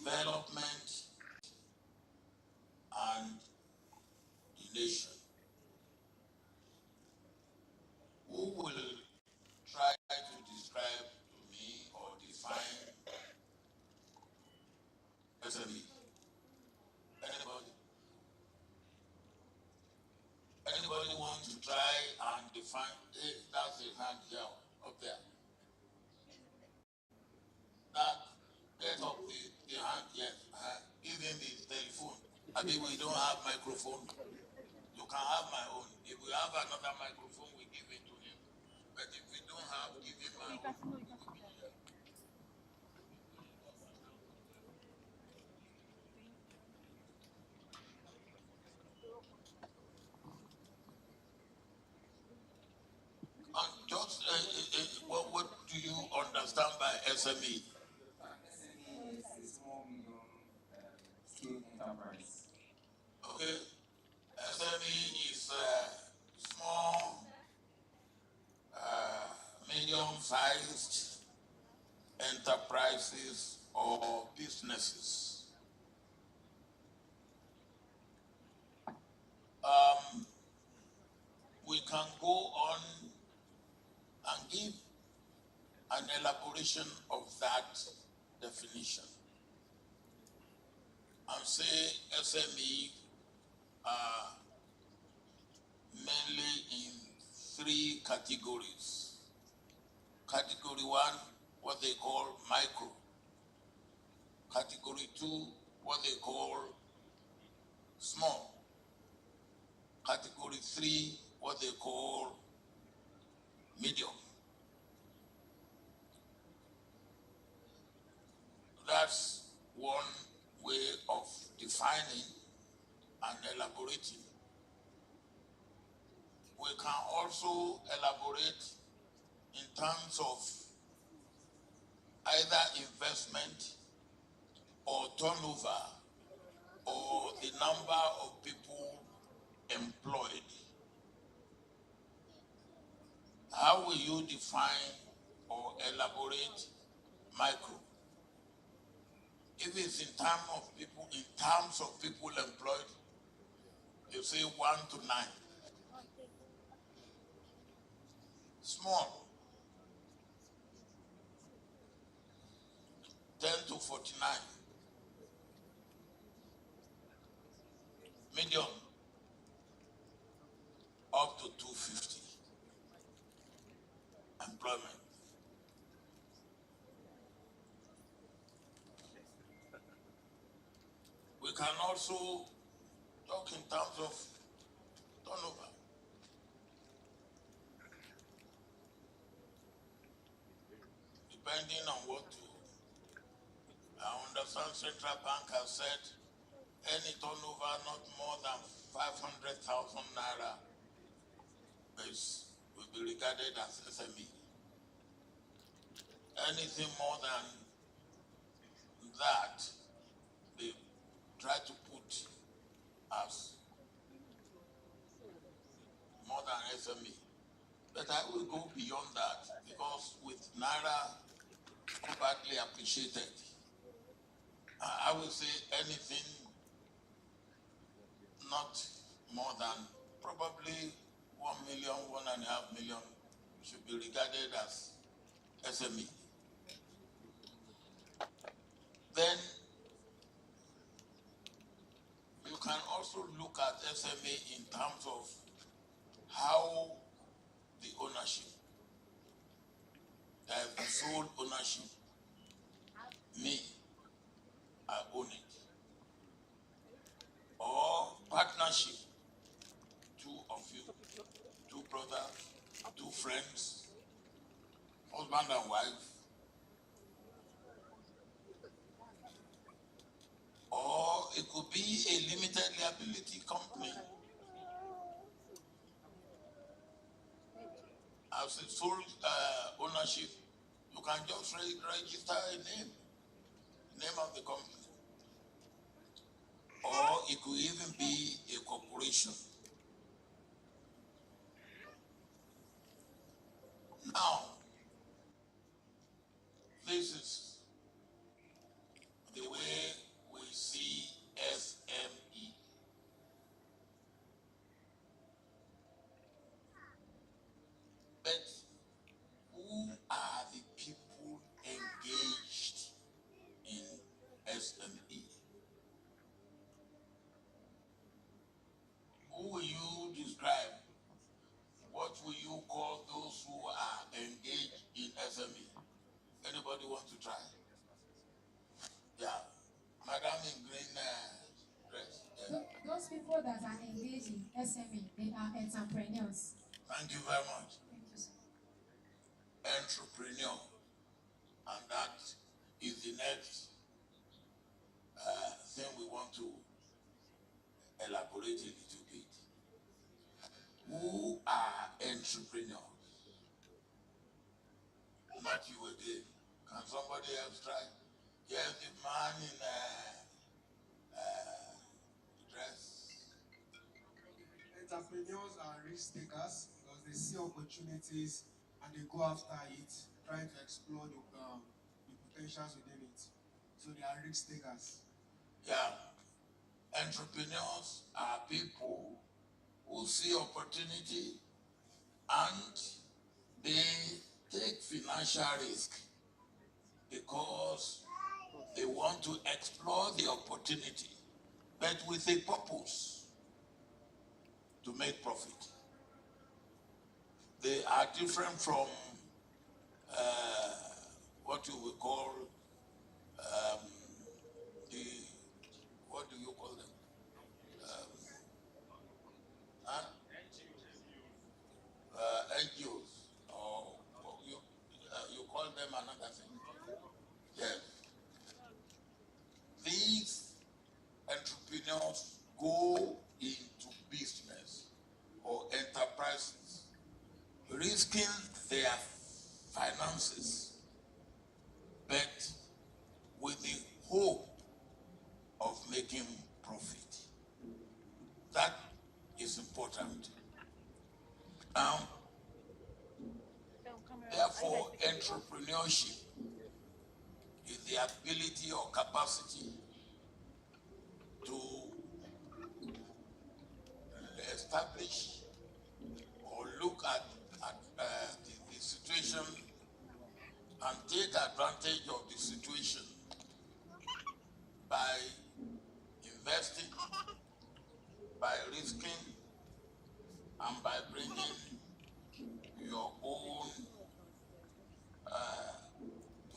development and the nation. Who will try to describe to me or define SME? Anybody? Anybody want to try and define? Hey, that's a hand here, up there. That, get up the hand, yes. Give him the telephone. I mean, we don't have microphone. You can have my own. If we have another microphone, we give it to him. But if we don't have, give him my own. And just, what do you understand by SME? SME is a small, medium scale enterprise. Okay. SME is small, medium-sized enterprises or businesses. We can go on and give an elaboration of that definition and say SME are mainly in three categories. Category 1, what they call micro. Category 2, what they call small. Category 3, what they call medium. That's one way of defining and elaborating. We can also elaborate in terms of either investment or turnover or the number of people employed. How will you define or elaborate micro? If it's in terms of people employed, you say 1 to 9. Small, 10 to 49. Medium, up to 250. Employment. We can also talk in terms of turnover. Depending on what I understand Central Bank has said any turnover not more than 500,000 naira will be regarded as SME. Anything more than that, they try to put as more than SME. But I will go beyond that because with naira badly appreciated, I will say anything not more than probably 1 million, 1.5 million should be regarded as SME. Then you can also look at SME in terms of how the ownership, the sole ownership, me, I own it, or partnership, 2 of you, 2 brothers, 2 friends, husband and wife, or it could be a limited liability company. As a sole ownership, you can just register a name of the company. Or it could even be a corporation. Now, this is the way Yeah, madam in green dress. Yeah. Those people that are engaged in SME, they are entrepreneurs. Thank you very much. Thank you, sir. Entrepreneur, and that is the next thing we want to elaborate a little bit. Who are entrepreneurs? Not you again. Can somebody else try? Yes, the man in dress. Entrepreneurs are risk takers because they see opportunities and they go after it, trying to explore the potentials within it. So they are risk takers. Yeah. Entrepreneurs are people who see opportunity and they take financial risk because they want to explore the opportunity, but with a purpose to make profit. They are different from what you would call the, what do you call them? Huh? NGOs, or you call them another thing. Yes. These entrepreneurs go into business or enterprises, risking their finances, but with the hope of making profit. That is important. Now, therefore, entrepreneurship is the ability or capacity to establish or look at the situation and take advantage of the situation by investing, by risking, and by bringing your own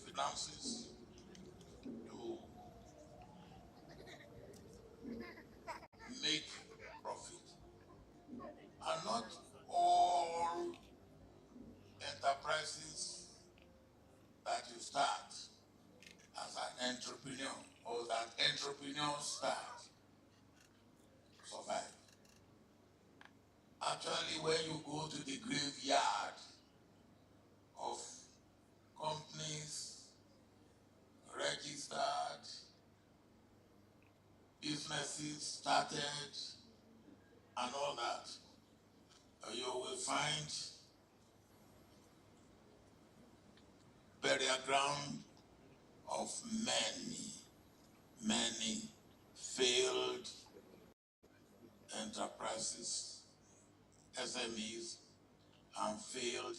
finances to make profit. And not all enterprises that you start as an entrepreneur or that entrepreneurs start survive. Actually, when you go to the graveyard of companies, registered, businesses started, and all that, you will find burial ground of many failed enterprises, SMEs, and failed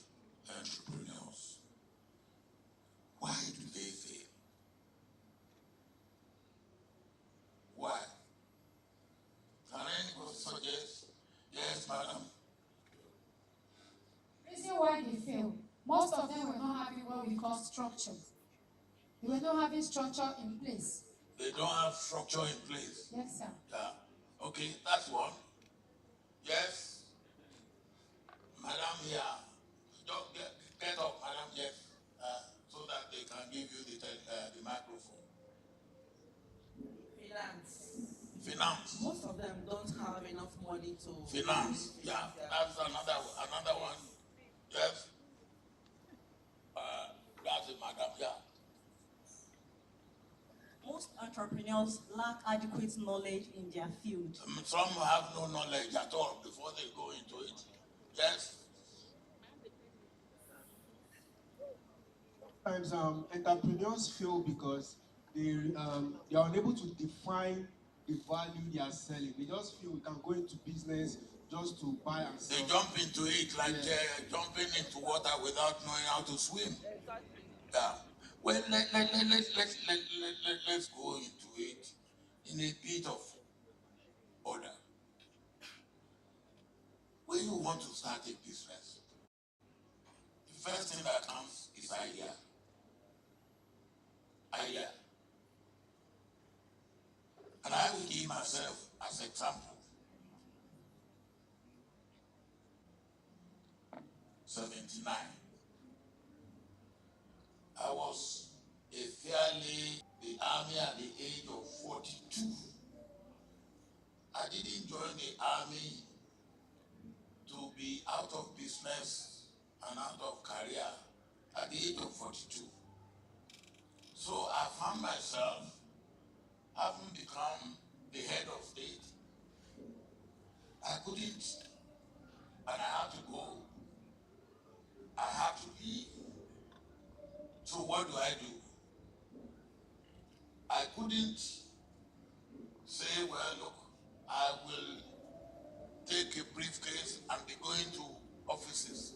entrepreneurs. Why do they fail? Why? Can anybody suggest? Yes, madam. Reason why they fail, most of them were not having what we call structure. They were not having structure in place. They don't have structure in place. Yes, sir. Yeah. Okay, that's one. Yes. Madam here. Just get up, madam, yes. So that they can give you the microphone. Finance. Most of them don't have enough money to Finance. Yeah, that's another one. Yes. That's it, madam. Yeah. Most entrepreneurs lack adequate knowledge in their field. Some have no knowledge at all before they go into it. Yes. Sometimes entrepreneurs fail because they are unable to define the value they are selling. They just feel we can go into business just to buy and sell. They jump into it like jumping into water without knowing how to swim. Yeah. Well, let's go into it in a bit of order. When you want to start a business, the first thing that comes is idea. Idea. myself as example. 79. I was a fairly the army at the age of 42. I didn't join the army to be out of business and out of career at the age of 42. So I found myself having become the head of state. I couldn't, and I had to go. I had to leave. So what do? I couldn't say, well, look, I will take a briefcase and be going to offices.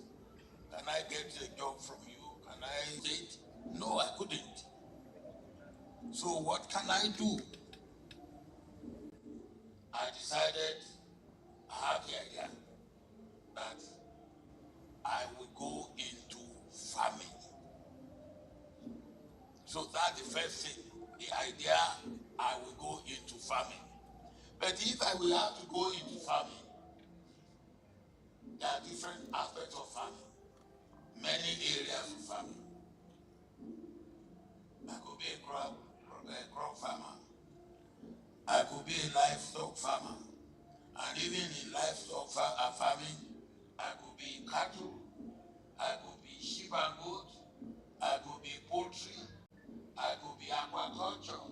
Can I get a job from you? Can I date? No, I couldn't. So what can I do? I decided, I had the idea that I would go into farming. So that's the first thing, the idea I will go into farming. But if I will have to go into farming, there are different aspects of farming, many areas of farming. I could be a crop farmer. I could be a livestock farmer. And even in livestock farming, I could be cattle, I could be sheep and goat, I could be poultry, I could be aquaculture,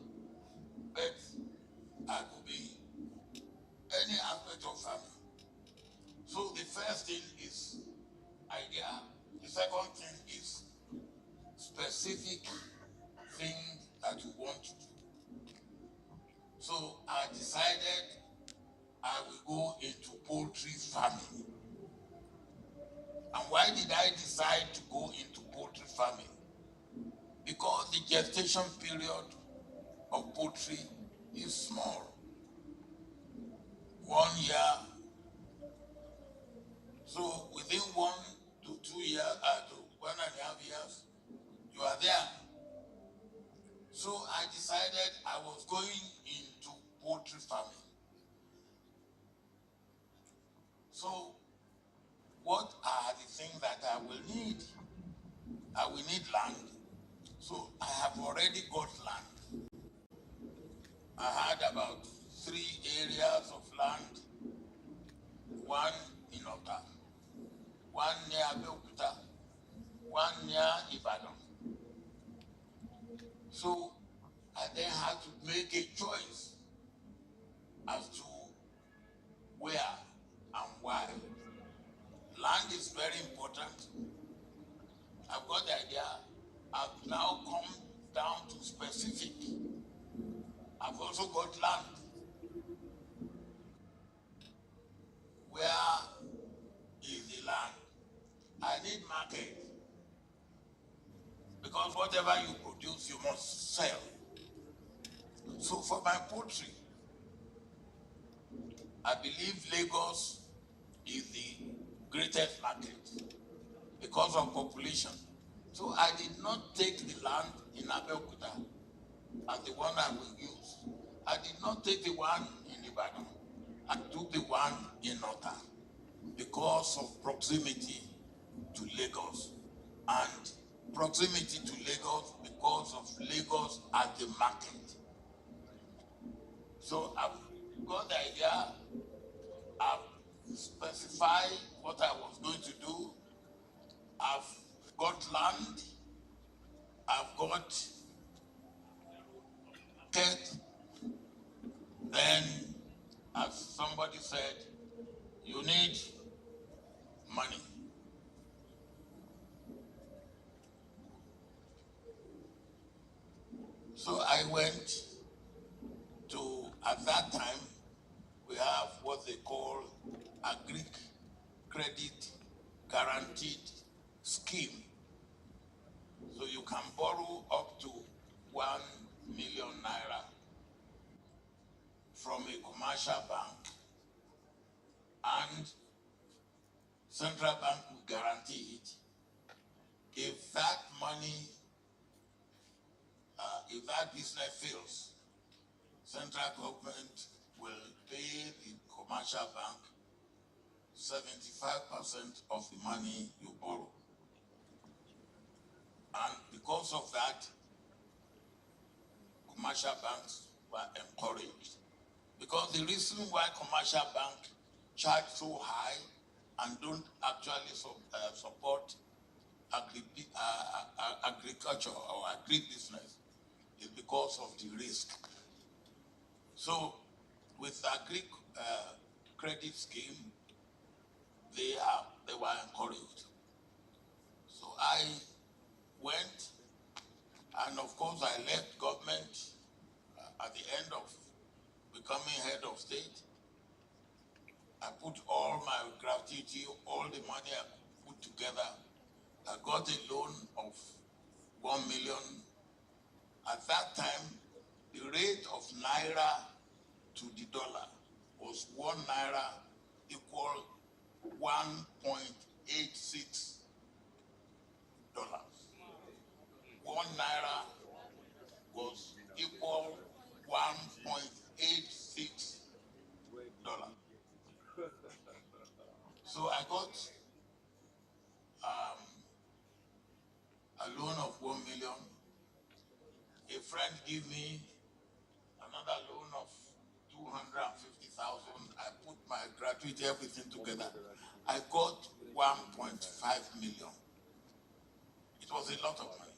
but I could be any aspect of farming. So the first thing is idea. The second thing is specific things that you want to do. So I decided I will go into poultry farming. And why did I decide to go into poultry farming? Because the gestation period of poultry is small. 1 year. So within 1 to 2 years, to 1.5 years, you are there. So I decided I was going into poultry farming. So what are the things that I will need? I will need land. So I have already got land. I had about 3 areas of land, one in Ota, one near Abeokuta, one near Ibadan. So I then had to make a choice as to where and why. Land is very important. I've got the idea. I've now come down to specific. I've also got land. Where is the land? I need market. Because whatever you produce, you must sell. So for my poultry, I believe Lagos is the greatest market because of population. So I did not take the land in Abeokuta as the one I will use. I did not take the one in Ibadan. I took the one in Ota because of proximity to Lagos, and proximity to Lagos because of Lagos as the market. So I've got the idea, I've specified what I was going to do, I've got land, I've got market, then as somebody said, you need money. So I went to, at that time, we have what they call a Greek credit guaranteed scheme. So you can borrow up to 1 million naira from a commercial bank, and central bank will guarantee it. If that money, if that business fails, central government will pay the commercial bank 75% of the money you borrow. And because of that, commercial banks were encouraged. Because the reason why commercial banks charge so high and don't actually support agriculture or agribusiness is because of the risk. So with agri credit scheme, they were encouraged. So I went, and of course I left government at the end of becoming head of state. I put all my gratuity, all the money I put together. I got a loan of 1 million. At that time, the rate of naira to the dollar was 1 naira equal 1.86 dollars. 1 naira was equal 1.86 dollars. So I got a loan of 1 million. A friend gave me another loan of 250,000. I put my gratuity, everything together. I got 1.5 million. It was a lot of money.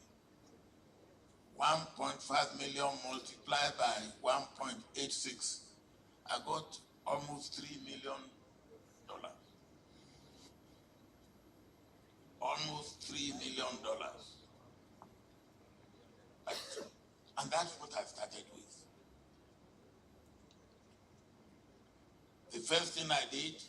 1.5 million multiplied by 1.86. I got almost $3 million. Almost $3 million. And that's what I started with. The first thing I did